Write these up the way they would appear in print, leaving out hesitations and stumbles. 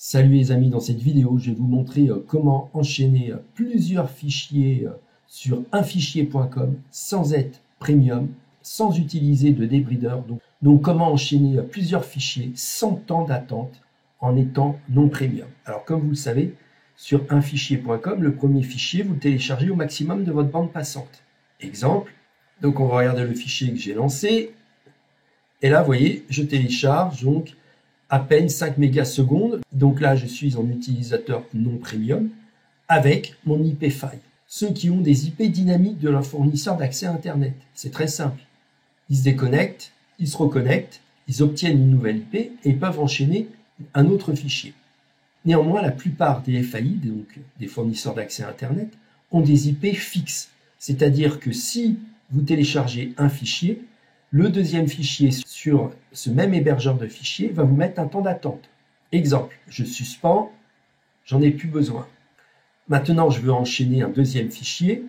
Salut les amis, dans cette vidéo, je vais vous montrer comment enchaîner plusieurs fichiers sur unfichier.com sans être premium, sans utiliser de débrideur. Donc comment enchaîner plusieurs fichiers sans temps d'attente en étant non premium. Alors comme vous le savez, sur unfichier.com, le premier fichier, vous le téléchargez au maximum de votre bande passante. Exemple, donc on va regarder le fichier que j'ai lancé. Et là, vous voyez, je télécharge donc à peine 5 mégasecondes. Donc là, je suis en utilisateur non premium avec mon IP file. Ceux qui ont des IP dynamiques de leur fournisseur d'accès à Internet, c'est très simple. Ils se déconnectent, ils se reconnectent, ils obtiennent une nouvelle IP et ils peuvent enchaîner un autre fichier. Néanmoins, la plupart des FAI, donc des fournisseurs d'accès à Internet, ont des IP fixes. C'est-à-dire que si vous téléchargez un fichier, le deuxième fichier sur ce même hébergeur de fichiers va vous mettre un temps d'attente. Exemple, je suspends, j'en ai plus besoin. Maintenant, je veux enchaîner un deuxième fichier,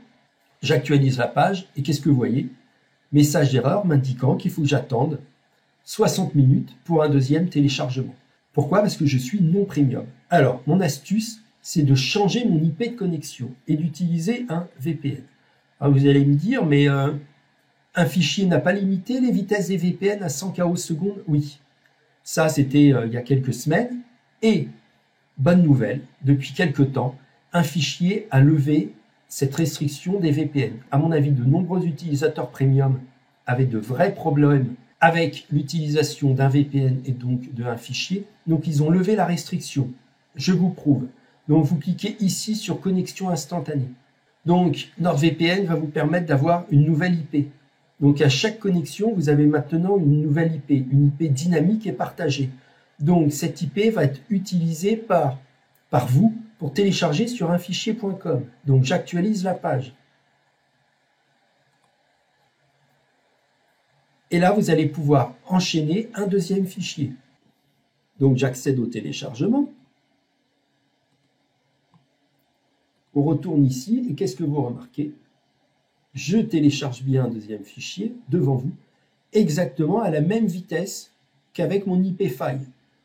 j'actualise la page et qu'est-ce que vous voyez? Message d'erreur m'indiquant qu'il faut que j'attende 60 minutes pour un deuxième téléchargement. Pourquoi? Parce que je suis non premium. Alors, mon astuce, c'est de changer mon IP de connexion et d'utiliser un VPN. Alors, vous allez me dire, mais un fichier n'a pas limité les vitesses des VPN à 100 kO secondes? Oui. Ça, c'était il y a quelques semaines. Et, bonne nouvelle, depuis quelques temps, un fichier a levé cette restriction des VPN. À mon avis, de nombreux utilisateurs premium avaient de vrais problèmes avec l'utilisation d'un VPN et donc d'un fichier. Donc, ils ont levé la restriction. Je vous prouve. Donc, vous cliquez ici sur connexion instantanée. Donc, NordVPN va vous permettre d'avoir une nouvelle IP. Donc, à chaque connexion, vous avez maintenant une nouvelle IP, une IP dynamique et partagée. Donc, cette IP va être utilisée par vous pour télécharger sur unfichier.com. Donc, j'actualise la page. Et là, vous allez pouvoir enchaîner un deuxième fichier. Donc, j'accède au téléchargement. On retourne ici et qu'est-ce que vous remarquez? Je télécharge bien un deuxième fichier devant vous, exactement à la même vitesse qu'avec mon IP file.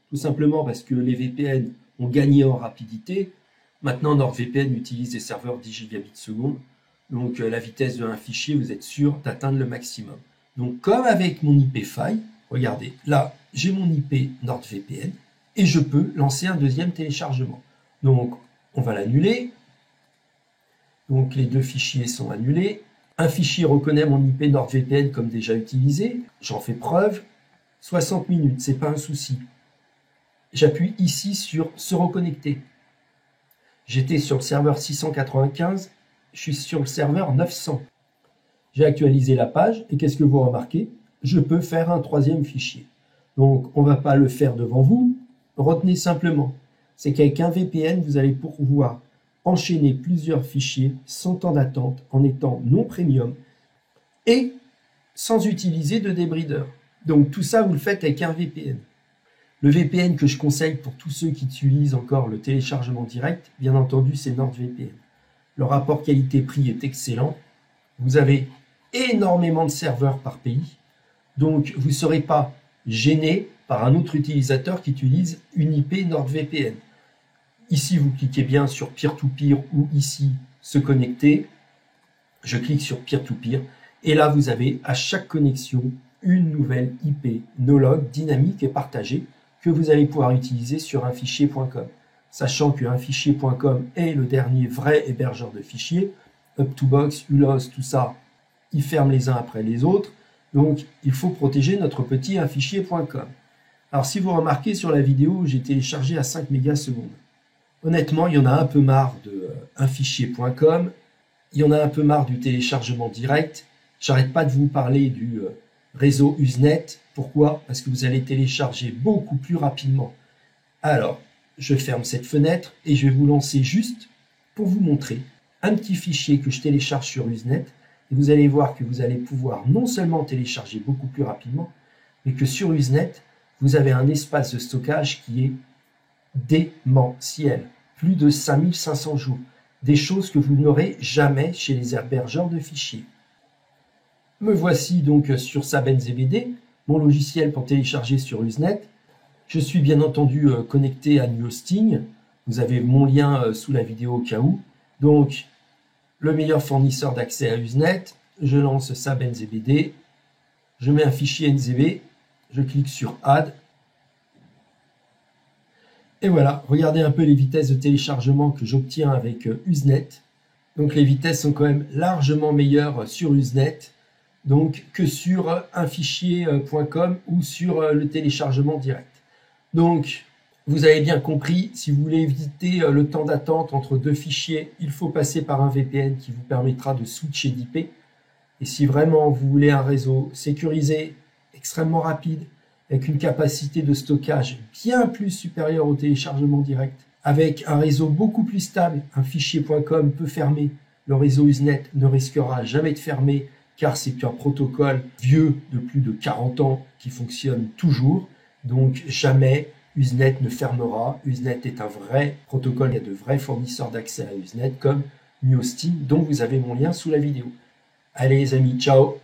Tout simplement parce que les VPN ont gagné en rapidité. Maintenant, NordVPN utilise des serveurs 10 gigabits seconde. Donc, la vitesse d'un fichier, vous êtes sûr d'atteindre le maximum. Donc, comme avec mon IP file, regardez, là, j'ai mon IP NordVPN et je peux lancer un deuxième téléchargement. Donc, on va l'annuler. Donc, les deux fichiers sont annulés. Un fichier reconnaît mon IP NordVPN comme déjà utilisé. J'en fais preuve. 60 minutes, c'est pas un souci. J'appuie ici sur se reconnecter. J'étais sur le serveur 695, je suis sur le serveur 900. J'ai actualisé la page et qu'est-ce que vous remarquez? Je peux faire un troisième fichier. Donc, on ne va pas le faire devant vous. Retenez simplement, c'est qu'avec un VPN, vous allez pouvoir enchaîner plusieurs fichiers sans temps d'attente en étant non premium et sans utiliser de débrideur. Donc, tout ça, vous le faites avec un VPN. Le VPN que je conseille pour tous ceux qui utilisent encore le téléchargement direct, bien entendu, c'est NordVPN. Le rapport qualité-prix est excellent. Vous avez énormément de serveurs par pays. Donc, vous ne serez pas gêné par un autre utilisateur qui utilise une IP NordVPN. Ici, vous cliquez bien sur Peer-to-Peer ou ici, se connecter. Je clique sur Peer-to-Peer. Et là, vous avez à chaque connexion une nouvelle IP no-log dynamique et partagée que vous allez pouvoir utiliser sur unfichier.com. Sachant que unfichier.com est le dernier vrai hébergeur de fichiers. Up2Box, Ulos, tout ça, ils ferment les uns après les autres. Donc, il faut protéger notre petit unfichier.com. Alors, si vous remarquez sur la vidéo, j'ai téléchargé à 5 mégasecondes. Honnêtement, il y en a un peu marre de unfichier.com. Il y en a un peu marre du téléchargement direct. J'arrête pas de vous parler du réseau Usenet. Pourquoi? Parce que vous allez télécharger beaucoup plus rapidement. Alors, je ferme cette fenêtre et je vais vous lancer juste pour vous montrer un petit fichier que je télécharge sur Usenet. Et vous allez voir que vous allez pouvoir non seulement télécharger beaucoup plus rapidement, mais que sur Usenet, vous avez un espace de stockage qui est démentiel. Plus de 5500 jours. Des choses que vous n'aurez jamais chez les hébergeurs de fichiers. Me voici donc sur SabenZBD, mon logiciel pour télécharger sur Usenet. Je suis bien entendu connecté à NewHosting. Vous avez mon lien sous la vidéo au cas où. Donc, le meilleur fournisseur d'accès à Usenet. Je lance SAP NZBD. Je mets un fichier NZB. Je clique sur Add. Et voilà, regardez un peu les vitesses de téléchargement que j'obtiens avec Usenet. Donc les vitesses sont quand même largement meilleures sur Usenet donc, que sur un fichier.com ou sur le téléchargement direct. Donc, vous avez bien compris, si vous voulez éviter le temps d'attente entre deux fichiers, il faut passer par un VPN qui vous permettra de switcher d'IP. Et si vraiment vous voulez un réseau sécurisé, extrêmement rapide, avec une capacité de stockage bien plus supérieure au téléchargement direct, avec un réseau beaucoup plus stable, un fichier.com peut fermer, le réseau Usenet ne risquera jamais de fermer car c'est un protocole vieux de plus de 40 ans qui fonctionne toujours, donc jamais Usenet ne fermera. Usenet est un vrai protocole, il y a de vrais fournisseurs d'accès à Usenet comme NewHosting, dont vous avez mon lien sous la vidéo. Allez les amis, ciao!